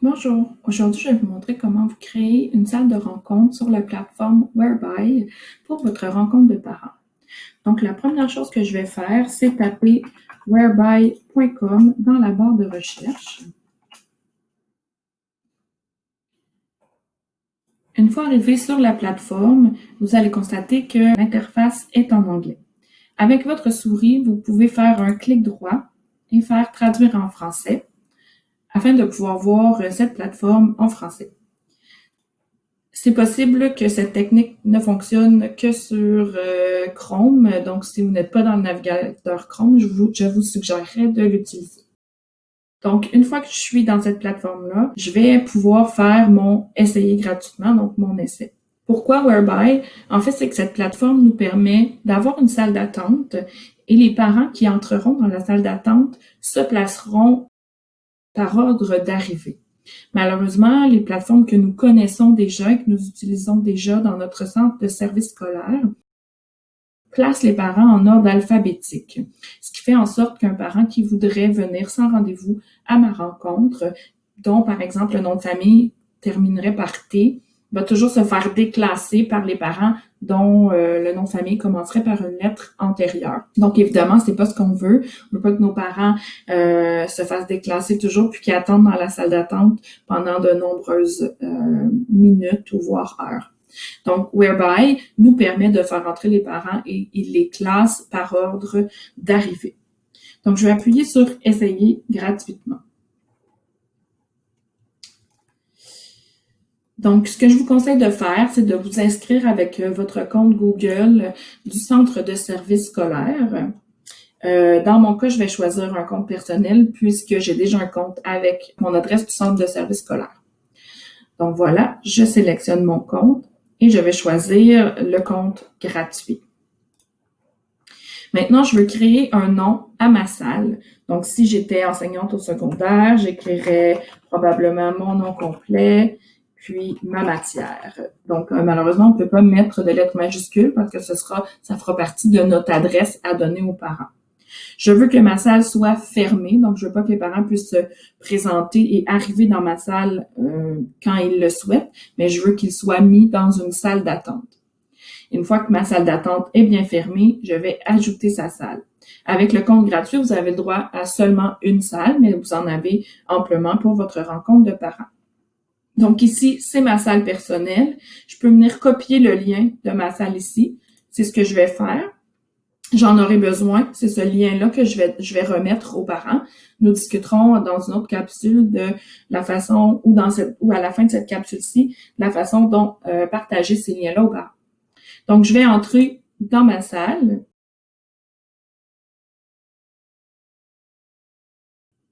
Bonjour, aujourd'hui je vais vous montrer comment vous créer une salle de rencontre sur la plateforme Whereby pour votre rencontre de parents. Donc la première chose que je vais faire, c'est taper whereby.com dans la barre de recherche. Une fois arrivé sur la plateforme, vous allez constater que l'interface est en anglais. Avec votre souris, vous pouvez faire un clic droit et faire traduire en français afin de pouvoir voir cette plateforme en français. C'est possible que cette technique ne fonctionne que sur Chrome. Donc, si vous n'êtes pas dans le navigateur Chrome, je vous suggérerais de l'utiliser. Donc, une fois que je suis dans cette plateforme-là, je vais pouvoir faire mon essayer gratuitement, donc mon essai. Pourquoi Whereby? En fait, c'est que cette plateforme nous permet d'avoir une salle d'attente et les parents qui entreront dans la salle d'attente se placeront par ordre d'arrivée. Malheureusement, les plateformes que nous connaissons déjà et que nous utilisons déjà dans notre centre de service scolaire placent les parents en ordre alphabétique, ce qui fait en sorte qu'un parent qui voudrait venir sans rendez-vous à ma rencontre, dont par exemple le nom de famille terminerait par T, va toujours se faire déclasser par les parents dont le nom de famille commencerait par une lettre antérieure. Donc évidemment, c'est pas ce qu'on veut. On veut pas que nos parents se fassent déclasser toujours puis qu'ils attendent dans la salle d'attente pendant de nombreuses minutes ou voire heures. Donc, Whereby nous permet de faire entrer les parents et il les classe par ordre d'arrivée. Donc, je vais appuyer sur Essayer gratuitement. Donc, ce que je vous conseille de faire, c'est de vous inscrire avec votre compte Google du centre de service scolaire. Dans mon cas, je vais choisir un compte personnel puisque j'ai déjà un compte avec mon adresse du centre de service scolaire. Donc voilà, je sélectionne mon compte et je vais choisir le compte gratuit. Maintenant, je veux créer un nom à ma salle. Donc, si j'étais enseignante au secondaire, j'écrirais probablement mon nom complet, puis ma matière. Donc, malheureusement, on ne peut pas mettre de lettres majuscules parce que ça fera partie de notre adresse à donner aux parents. Je veux que ma salle soit fermée, donc je veux pas que les parents puissent se présenter et arriver dans ma salle quand ils le souhaitent, mais je veux qu'ils soient mis dans une salle d'attente. Une fois que ma salle d'attente est bien fermée, je vais ajouter sa salle. Avec le compte gratuit, vous avez le droit à seulement une salle, mais vous en avez amplement pour votre rencontre de parents. Donc ici, c'est ma salle personnelle. Je peux venir copier le lien de ma salle ici. C'est ce que je vais faire. J'en aurai besoin. C'est ce lien-là que je vais remettre aux parents. Nous discuterons dans une autre capsule de la façon, ou à la fin de cette capsule-ci, la façon dont partager ces liens-là aux parents. Donc, je vais entrer dans ma salle.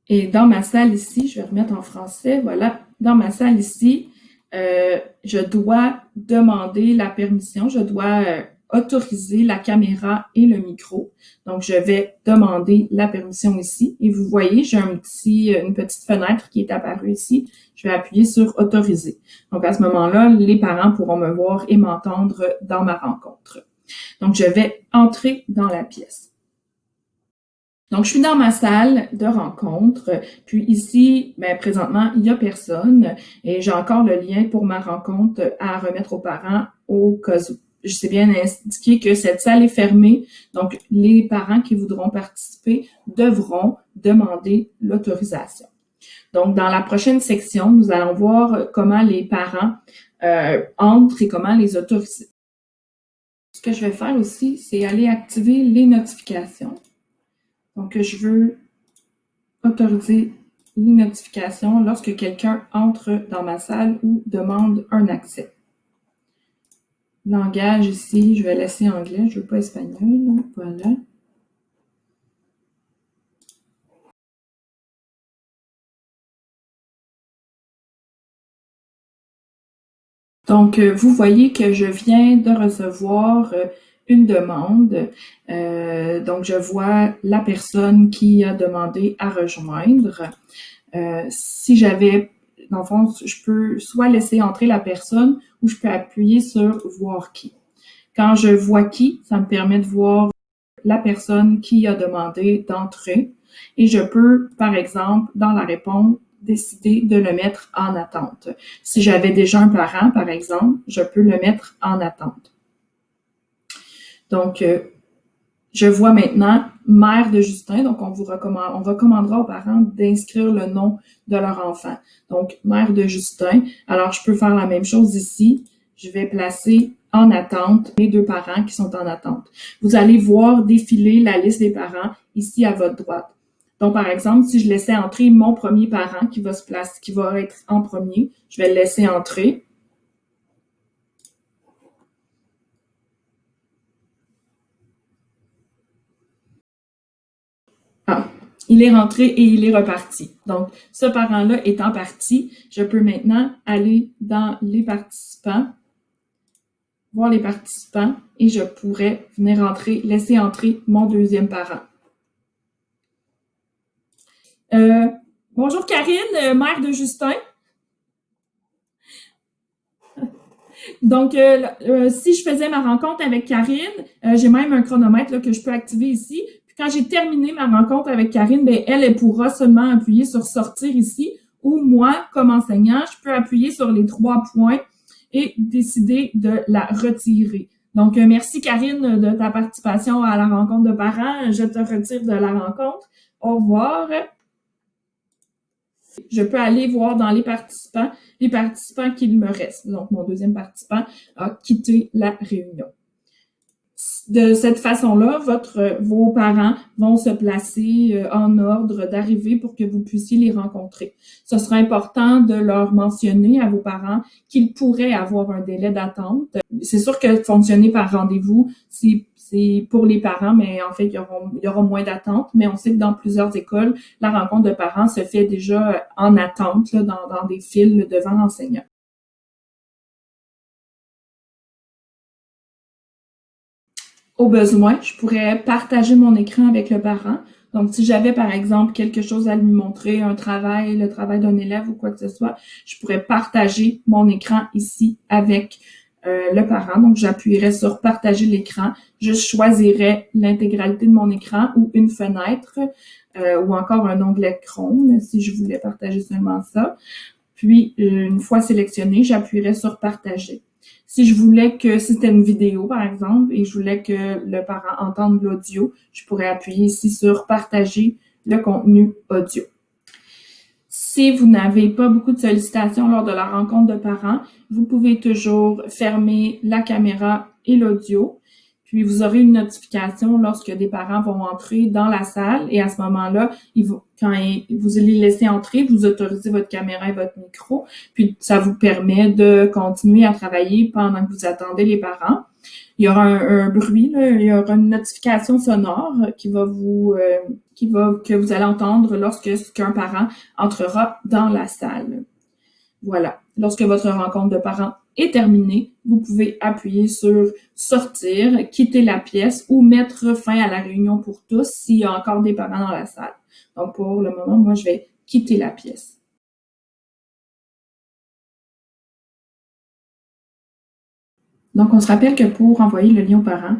Et dans ma salle ici, je vais remettre en français, voilà, dans ma salle ici, je dois demander la permission, je dois autoriser la caméra et le micro. Donc, je vais demander la permission ici. Et vous voyez, j'ai une petite fenêtre qui est apparue ici. Je vais appuyer sur autoriser. Donc, à ce moment-là, les parents pourront me voir et m'entendre dans ma rencontre. Donc, je vais entrer dans la pièce. Donc, je suis dans ma salle de rencontre. Puis ici, présentement, il n'y a personne et j'ai encore le lien pour ma rencontre à remettre aux parents au cas où. Je sais bien indiquer que cette salle est fermée. Donc, les parents qui voudront participer devront demander l'autorisation. Donc, dans la prochaine section, nous allons voir comment les parents entrent et comment les autoriser. Ce que je vais faire aussi, c'est aller activer les notifications. Donc, je veux autoriser les notifications lorsque quelqu'un entre dans ma salle ou demande un accès. Langage ici, je vais laisser anglais, je ne veux pas espagnol. Voilà. Donc, vous voyez que je viens de recevoir une demande. Donc, je vois la personne qui a demandé à rejoindre. Si j'avais, dans le fond, je peux soit laisser entrer la personne ou je peux appuyer sur voir qui. Quand je vois qui, ça me permet de voir la personne qui a demandé d'entrer et je peux, par exemple, dans la réponse, décider de le mettre en attente. Si j'avais déjà un parent, par exemple, je peux le mettre en attente. Donc, je vois maintenant mère de Justin, donc on recommandera aux parents d'inscrire le nom de leur enfant. Donc, mère de Justin. Alors, je peux faire la même chose ici. Je vais placer en attente mes deux parents qui sont en attente. Vous allez voir défiler la liste des parents ici à votre droite. Donc, par exemple, si je laissais entrer mon premier parent qui va être en premier, je vais le laisser entrer. Ah, il est rentré et il est reparti. Donc, ce parent-là étant parti, je peux maintenant aller dans les participants, voir les participants et je pourrais venir laisser entrer mon deuxième parent. Bonjour Karine, mère de Justin. Donc, si je faisais ma rencontre avec Karine, j'ai même un chronomètre là, que je peux activer ici. Puis quand j'ai terminé ma rencontre avec Karine, ben, elle pourra seulement appuyer sur sortir ici. Ou moi, comme enseignant, je peux appuyer sur les 3 points et décider de la retirer. Donc, merci Karine de ta participation à la rencontre de parents. Je te retire de la rencontre. Au revoir. Je peux aller voir dans les participants qu'il me reste. Donc, mon deuxième participant a quitté la réunion. De cette façon-là, vos parents vont se placer en ordre d'arrivée pour que vous puissiez les rencontrer. Ce sera important de leur mentionner à vos parents qu'ils pourraient avoir un délai d'attente. C'est sûr que fonctionner par rendez-vous, c'est pour les parents, mais en fait, il y aura moins d'attente. Mais on sait que dans plusieurs écoles, la rencontre de parents se fait déjà en attente, là, dans des files devant l'enseignant. Au besoin, je pourrais partager mon écran avec le parent. Donc, si j'avais, par exemple, quelque chose à lui montrer, le travail d'un élève ou quoi que ce soit, je pourrais partager mon écran ici avec le parent. Donc, j'appuierais sur partager l'écran. Je choisirais l'intégralité de mon écran ou une fenêtre ou encore un onglet Chrome si je voulais partager seulement ça. Puis, une fois sélectionné, j'appuierais sur partager. Si je voulais que c'était une vidéo, par exemple, et je voulais que le parent entende l'audio, je pourrais appuyer ici sur partager le contenu audio. Si vous n'avez pas beaucoup de sollicitations lors de la rencontre de parents, vous pouvez toujours fermer la caméra et l'audio. Puis, vous aurez une notification lorsque des parents vont entrer dans la salle et à ce moment-là, quand vous les laissez entrer, vous autorisez votre caméra et votre micro. Puis, ça vous permet de continuer à travailler pendant que vous attendez les parents. Il y aura un bruit, là, il y aura une notification sonore que vous allez entendre qu'un parent entrera dans la salle. Voilà. Lorsque votre rencontre de parents est terminée, vous pouvez appuyer sur sortir, quitter la pièce ou mettre fin à la réunion pour tous s'il y a encore des parents dans la salle. Donc, pour le moment, moi, je vais quitter la pièce. Donc, on se rappelle que pour envoyer le lien aux parents,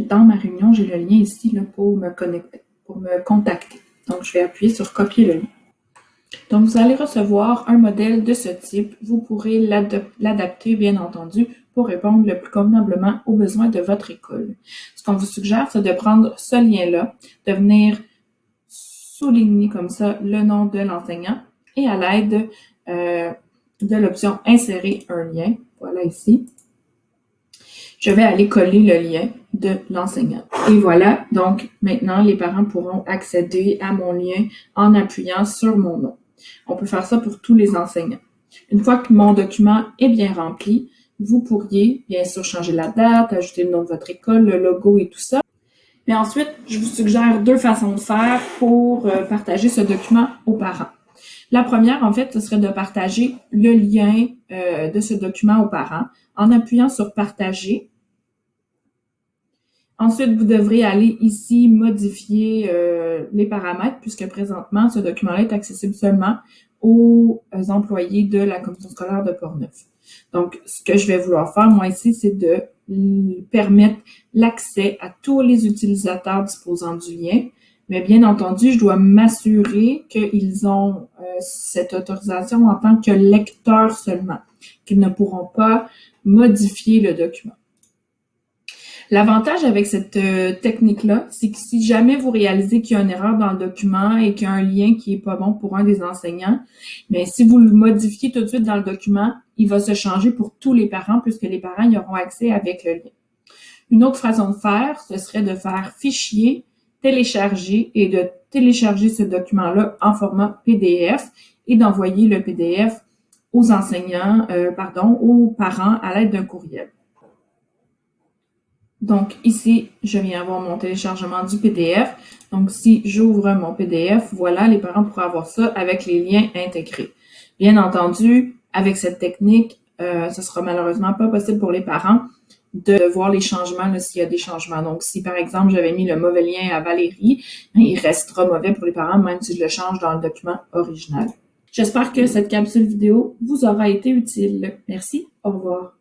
dans ma réunion, j'ai le lien ici là, pour me connecter, pour me contacter. Donc, je vais appuyer sur copier le lien. Donc, vous allez recevoir un modèle de ce type. Vous pourrez l'adapter, bien entendu, pour répondre le plus convenablement aux besoins de votre école. Ce qu'on vous suggère, c'est de prendre ce lien-là, de venir souligner comme ça le nom de l'enseignant et à l'aide de l'option « Insérer un lien », voilà ici, je vais aller coller le lien de l'enseignant. Et voilà, donc maintenant, les parents pourront accéder à mon lien en appuyant sur mon nom. On peut faire ça pour tous les enseignants. Une fois que mon document est bien rempli, vous pourriez bien sûr changer la date, ajouter le nom de votre école, le logo et tout ça. Mais ensuite, je vous suggère 2 façons de faire pour partager ce document aux parents. La première, en fait, ce serait de partager le lien de ce document aux parents en appuyant sur « Partager ». Ensuite, vous devrez aller ici modifier les paramètres puisque présentement, ce document-là est accessible seulement aux employés de la commission scolaire de Portneuf. Donc, ce que je vais vouloir faire, moi, ici, c'est de permettre l'accès à tous les utilisateurs disposant du lien Mais bien entendu, je dois m'assurer qu'ils ont cette autorisation en tant que lecteur seulement, qu'ils ne pourront pas modifier le document. L'avantage avec cette technique-là, c'est que si jamais vous réalisez qu'il y a une erreur dans le document et qu'il y a un lien qui est pas bon pour un des enseignants, mais si vous le modifiez tout de suite dans le document, il va se changer pour tous les parents puisque les parents y auront accès avec le lien. Une autre façon de faire, ce serait de faire fichier, télécharger et de télécharger ce document-là en format PDF et d'envoyer le PDF aux enseignants, aux parents à l'aide d'un courriel. Donc ici, je viens avoir mon téléchargement du PDF. Donc si j'ouvre mon PDF, voilà, les parents pourront avoir ça avec les liens intégrés. Bien entendu, avec cette technique, ce sera malheureusement pas possible pour les parents de voir les changements s'il y a des changements. Donc si par exemple j'avais mis le mauvais lien à Valérie, il restera mauvais pour les parents même si je le change dans le document original. J'espère que cette capsule vidéo vous aura été utile. Merci, au revoir.